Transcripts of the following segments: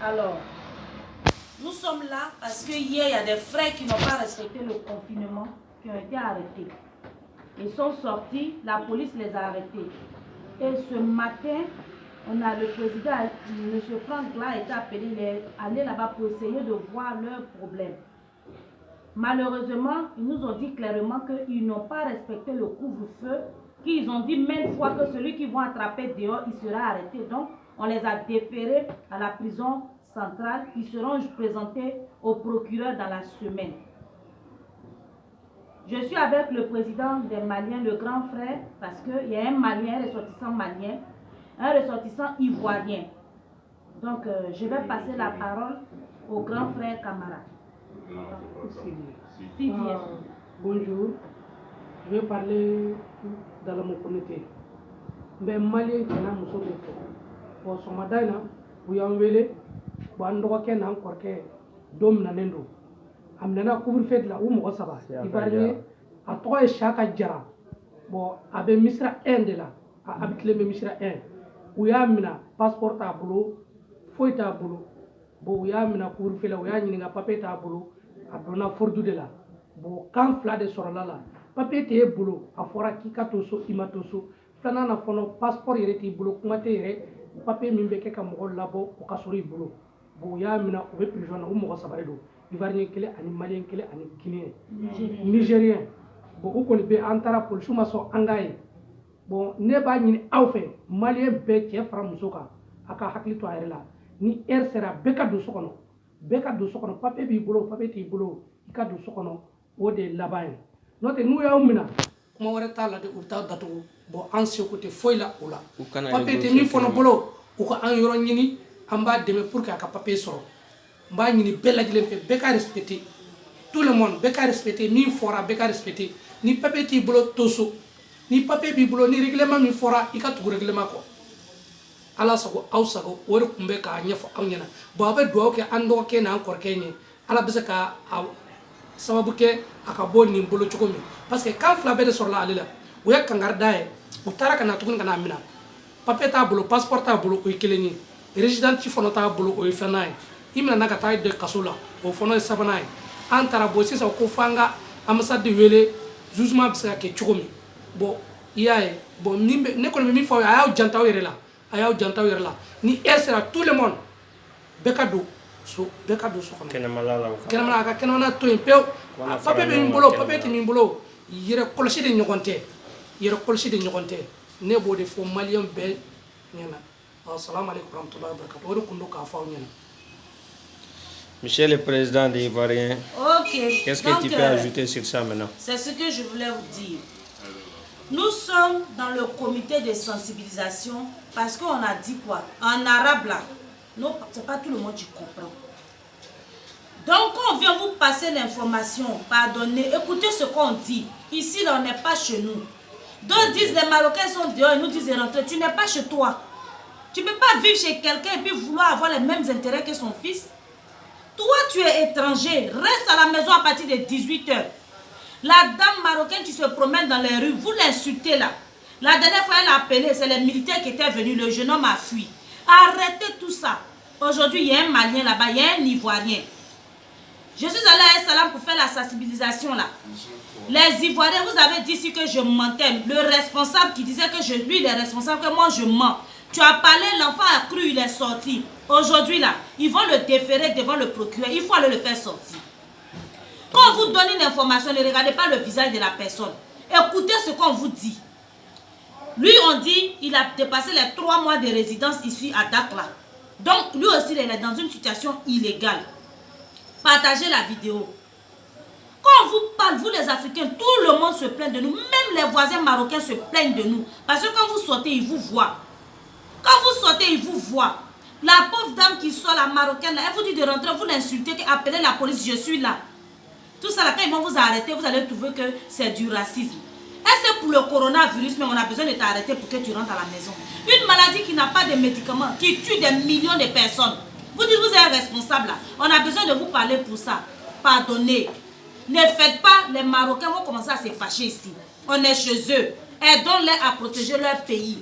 Alors, nous sommes là parce que hier, il y a des frères qui n'ont pas respecté le confinement, qui ont été arrêtés. Ils sont sortis, la police les a arrêtés. Et ce matin, on a le président, M. Franck, là, a été appelé, il est allé là-bas pour essayer de voir leurs problèmes. Malheureusement, ils nous ont dit clairement qu'ils n'ont pas respecté le couvre-feu, qu'ils ont dit maintes fois que celui qui va attraper dehors, il sera arrêté. Donc, on les a déférés à la prison centrale. Ils seront présentés au procureur dans la semaine. Je suis avec le président des Maliens, le grand frère, parce qu'il y a un Malien, un ressortissant malien, un ressortissant ivoirien. Donc, je vais passer la parole au grand frère Camara. Bonjour, je vais parler dans la communauté. Mais Malien qui n'a pas de bon, son madame, vous y avez bon, qui n'a encore que dom nanendo. Amnana couvre-feu de la ou moi ça va. Il va aller à trois et chaque jara. Bon, avec Misra 1 de là, avec les Misra 1. Où y a mina passeport à boulot, faut à boulot. Bon, y a mina couvre-feu là, où y a une papier à boulot. Abdona fordu de la bon quand fla de sorala la papier te bolo afora ki katoso imatoso flana na fono passeport yere ti bolo kuma te yere papier min be ke ka mo labo o kasori bolo bo ya mina o be prison na o mo sabare do ivoirien kele ani malien kele ani guinéen nigérien bo o ko be antara police ma so angaye bon ne ba ni aw fe malien be ke fara musoka aka hakli to ayre la ni er sera be ka do sokono beka do sokono papier bi bolo papier ti bolo ika do sokono o de labaye note nu ya umina kuma wara tala de urta datu bo anse ko te foila ola papier te mi fono bolo o ko an yoro nyini amba deme pour que aka papier soro mba nyini bella jile fe beka respecter tout le monde beka respecter mi fora beka respecter ni papier ti bolo toso ni papier bi bolo ni règlement mi fora ika tu règlement ko ala sago aw sago wori kumbe ka nyefo aw nyana baba do ke ando ke na encore kenye ala bisa ka sababu ke aka bo ni bolo chokomi parce que quand fla be de sur la alila o ya kangarda e o tara kana tukun kana mina papier ta bolo passeport ta bolo o ikeleni résident ci fono ta bolo o ifenai imna na ka ta de kasula o fono sabanai antara bo sisa ko fanga amsa de wele jugement bisa ke chokomi bo iyaye bo nimbe ne ko mi fo ayaw jantaw yere la ayaw jantaw yere la ni sera tout le monde bekado so kenamala ka kenana to impeo papier be min bolo papier te min bolo yere kolsi de nyogonte ne bo de fo malien be nyana assalamu alaykum warahmatullahi wabarakatuh wori kundo ka fa nyana. Monsieur le Président des Ivoiriens, qu'est-ce que tu peux ajouter sur ça maintenant? C'est ce que je voulais vous dire. Nous sommes dans le comité de sensibilisation parce qu'on a dit quoi? En arabe là, c'est pas tout le monde qui comprend. Donc quand on vient vous passer l'information, pardonnez, écoutez ce qu'on dit. Ici là, on n'est pas chez nous. D'autres disent les Marocains sont dehors, ils nous disent rentrer. Tu n'es pas chez toi. Tu ne peux pas vivre chez quelqu'un et puis vouloir avoir les mêmes intérêts que son fils. Toi, tu es étranger, reste à la maison à partir de 18 h. La dame marocaine qui se promène dans les rues, vous l'insultez là. La dernière fois, elle a appelé, c'est les militaires qui étaient venus, le jeune homme a fui. Arrêtez tout ça. Aujourd'hui, il y a un Malien là-bas, il y a un Ivoirien. Je suis allée à Salam pour faire la sensibilisation là. Les Ivoiriens, vous avez dit ici que je mentais. Le responsable qui disait que lui, il est responsable, que moi je mens. Tu as parlé, l'enfant a cru, il est sorti. Aujourd'hui là, ils vont le déférer devant le procureur. Il faut aller le faire sortir. Quand on vous donne une information, ne regardez pas le visage de la personne. Écoutez ce qu'on vous dit. Lui, on dit il a dépassé les 3 mois de résidence ici à Dakar. Donc, lui aussi, il est dans une situation illégale. Partagez la vidéo. Quand on vous parle, vous les Africains, tout le monde se plaint de nous. Même les voisins marocains se plaignent de nous. Parce que quand vous sortez, ils vous voient. Quand vous sortez, ils vous voient. La pauvre dame qui sort, la marocaine, là, elle vous dit de rentrer, vous l'insultez, appelez la police, je suis là. Tout ça, là, quand ils vont vous arrêter, vous allez trouver que c'est du racisme. Et c'est pour le coronavirus, mais on a besoin de t'arrêter pour que tu rentres à la maison. Une maladie qui n'a pas de médicaments, qui tue des millions de personnes. Vous dites, vous êtes responsable là. On a besoin de vous parler pour ça. Pardonnez. Ne faites pas, les Marocains vont commencer à se fâcher ici. On est chez eux. Aidons-les à protéger leur pays.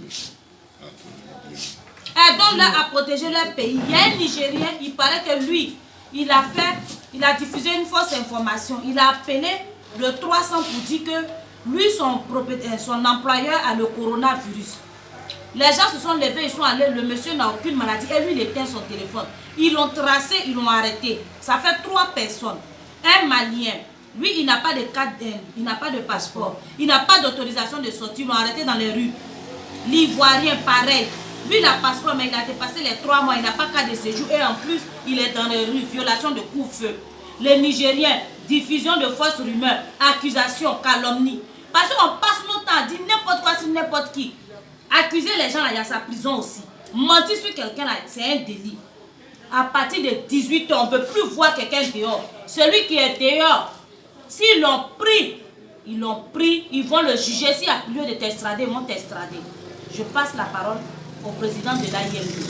Aidons-leur à protéger leur pays. Il y a un Nigérien, il paraît que lui, il a diffusé une fausse information. Il a appelé le 300 pour dire que lui, son employeur a le coronavirus. Les gens se sont levés, ils sont allés, le monsieur n'a aucune maladie et lui, il éteint son téléphone. Ils l'ont tracé, ils l'ont arrêté. Ça fait 3 personnes. Un Malien, lui, il n'a pas de carte, il n'a pas de passeport, il n'a pas d'autorisation de sortir, ils l'ont arrêté dans les rues. L'Ivoirien, pareil. Lui, il a passeport, mais il a dépassé les 3 mois, il n'a pas carte de séjour et en plus, il est dans les rues, violation de couvre-feu. Les Nigériens, diffusion de fausses rumeurs, accusations, calomnies. Parce qu'on passe notre temps à dire n'importe quoi sur n'importe qui. Accuser les gens, là, il y a sa prison aussi. Mentir sur quelqu'un, là, c'est un délit. À partir de 18 ans, on ne peut plus voir quelqu'un dehors. Celui qui est dehors, s'ils l'ont pris, ils vont le juger. S'il y a lieu de t'extrader, ils vont t'extrader. Je passe la parole au président de l'AIMD.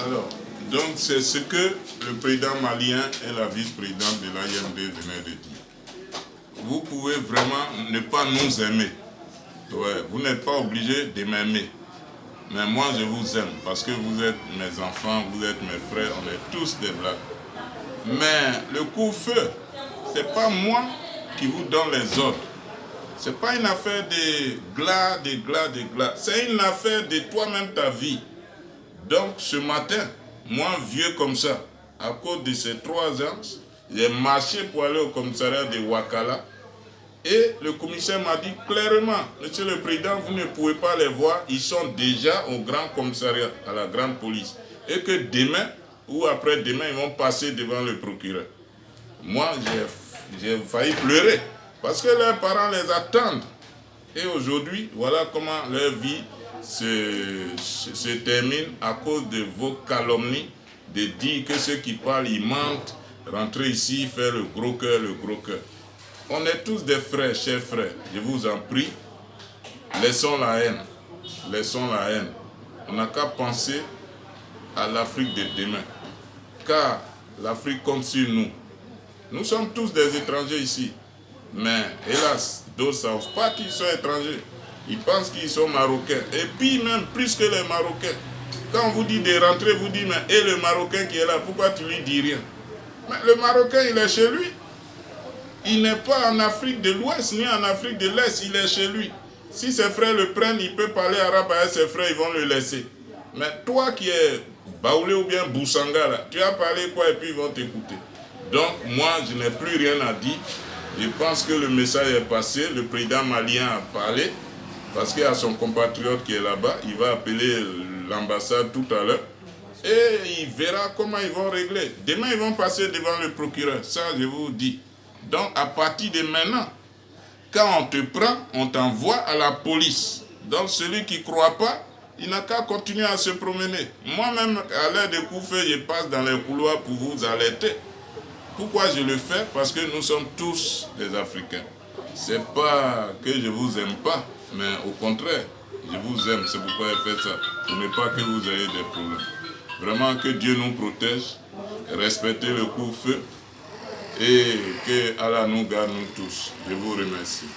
Alors, donc c'est ce que le président malien et la vice-présidente de l'AIMD venaient de dire. Vous pouvez vraiment ne pas nous aimer. Ouais, vous n'êtes pas obligé de m'aimer. Mais moi, je vous aime parce que vous êtes mes enfants, vous êtes mes frères, on est tous des blagues. Mais le couvre-feu, ce n'est pas moi qui vous donne les ordres. Ce n'est pas une affaire de glas. C'est une affaire de toi-même, ta vie. Donc, ce matin, moi, vieux comme ça, à cause de ces 3 ans, j'ai marché pour aller au commissariat de Ouakala. Et le commissaire m'a dit clairement, monsieur le président, vous ne pouvez pas les voir, ils sont déjà au grand commissariat, à la grande police. Et que demain ou après-demain, ils vont passer devant le procureur. Moi, j'ai failli pleurer, parce que leurs parents les attendent. Et aujourd'hui, voilà comment leur vie se termine à cause de vos calomnies, de dire que ceux qui parlent, ils mentent, rentrer ici, faire le gros cœur, On est tous des frères, chers frères. Je vous en prie, laissons la haine. Laissons la haine. On n'a qu'à penser à l'Afrique de demain. Car l'Afrique compte sur nous. Nous sommes tous des étrangers ici. Mais hélas, d'autres ne savent pas qu'ils sont étrangers. Ils pensent qu'ils sont marocains. Et puis même plus que les Marocains. Quand on vous dit de rentrer, vous dites, mais et le Marocain qui est là, pourquoi tu lui dis rien? Mais le Marocain, il est chez lui. Il n'est pas en Afrique de l'Ouest ni en Afrique de l'Est, il est chez lui. Si ses frères le prennent, il peut parler arabe avec ses frères, ils vont le laisser. Mais toi qui es Baoulé ou bien Boussanga, là, tu as parlé quoi et puis ils vont t'écouter. Donc moi, je n'ai plus rien à dire. Je pense que le message est passé. Le président malien a parlé parce qu'il y a son compatriote qui est là-bas. Il va appeler l'ambassade tout à l'heure et il verra comment ils vont régler. Demain, ils vont passer devant le procureur. Ça, je vous dis. Donc, à partir de maintenant, quand on te prend, on t'envoie à la police. Donc, celui qui ne croit pas, il n'a qu'à continuer à se promener. Moi-même, à l'heure de coup-feu, je passe dans les couloirs pour vous alerter. Pourquoi je le fais? Parce que nous sommes tous des Africains. Ce n'est pas que je ne vous aime pas, mais au contraire, je vous aime. C'est pourquoi je fais ça. Ce n'est pas que vous ayez des problèmes. Vraiment, que Dieu nous protège. Respectez le coup-feu. Et que Allah nous garde nous tous. Je vous remercie.